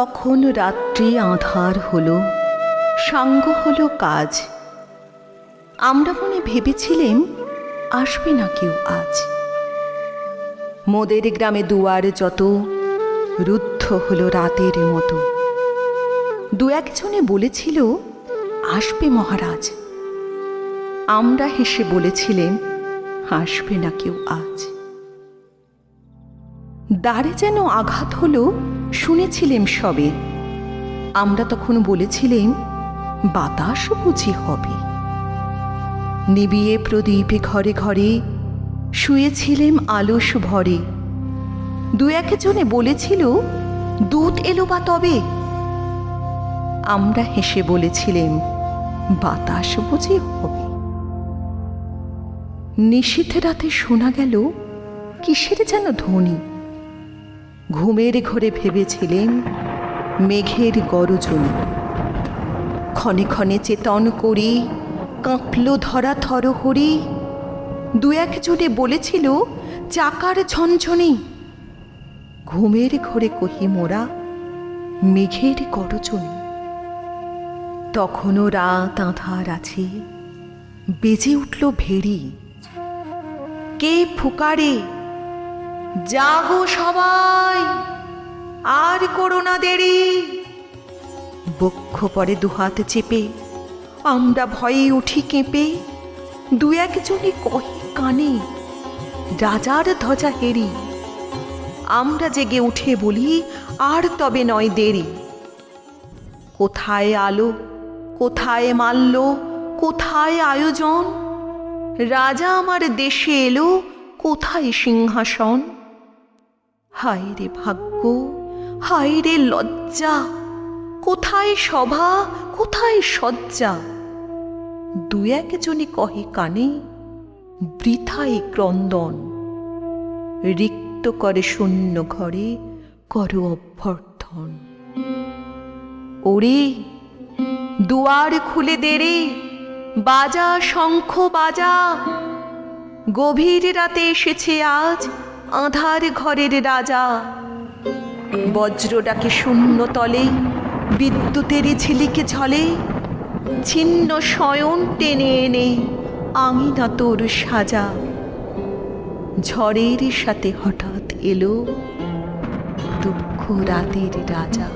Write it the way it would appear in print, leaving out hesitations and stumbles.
তখন রাত্রি আঁধার হলো, সাঙ্গ হলো কাজ। আমরা মনে ভেবেছিলেম আসবে না কেউ আজ। মোদের গ্রামে দুয়ার যত রুদ্ধ হলো রাতের মতো। দু একজনে বলেছিল আসবে মহারাজ। আমরা হেসে বলেছিলেন আসবে না কেউ আজ। দ্বারে যেন আঘাত হলো শুনেছিলেম সবে। আমরা তখন বলেছিলেম বাতাস বুঝি হবে। নিবিয়ে প্রদীপে ঘরে ঘরে শুয়েছিলেম আলস ভরে। দু একজনে বলেছিল দূত এলো বা তবে। আমরা হেসে বলেছিলেম বাতাস বুঝি হবে। নিশীথ রাতে শোনা গেল কিসের যেন ধ্বনি। ঘুমের ঘরে ভেবেছিলেম মেঘের গরজনি। ক্ষণে ক্ষণে চেতন করি কাঁপল ধরা থরহরি। দু একজনে বলেছিল চাকার ঝনঝনি। ঘুমের ঘরে কহি মোরা মেঘের গরজনি। তখনও রাত আঁধার আছে, বেজে উঠল ভেড়ি। কে ফুকারে জাগো সবাই, আর করো না দেরি। বক্ষ পরে দুহাত চেপে আমরা ভয়ে উঠি কেঁপে। দু একজনে কহে কানে রাজার ধ্বজা হেরি। আমরা জেগে উঠে বলি আর তবে নয় দেরি। কোথায় আলো, কোথায় মাল্য, কোথায় আয়োজন? রাজা আমার দেশে এলো, কোথায় সিংহাসন? হায় রে ভাগ্য, হায় রে লজ্জা, কোথায় সভা, কোথায় শয্যা? দু একজনে কহে কানে বৃথায় ক্রন্দন। রিক্ত করে শূন্য ঘরে করো অভ্যর্থন। ওরে দুয়ার খুলে দে রে, বাজা শঙ্খ বাজা। গভীর রাতে এসেছে আজ আঁধার ঘরের রাজা। বজ্র ডাকে শূন্য তলে, বিদ্যুতের ঝিলিকে ঝলে। ছিন্ন শয়ন টেনে এনে আঙিনা তোর সাজা। ঝড়ের সাথে হঠাৎ এলো দুঃখ রাতের রাজা।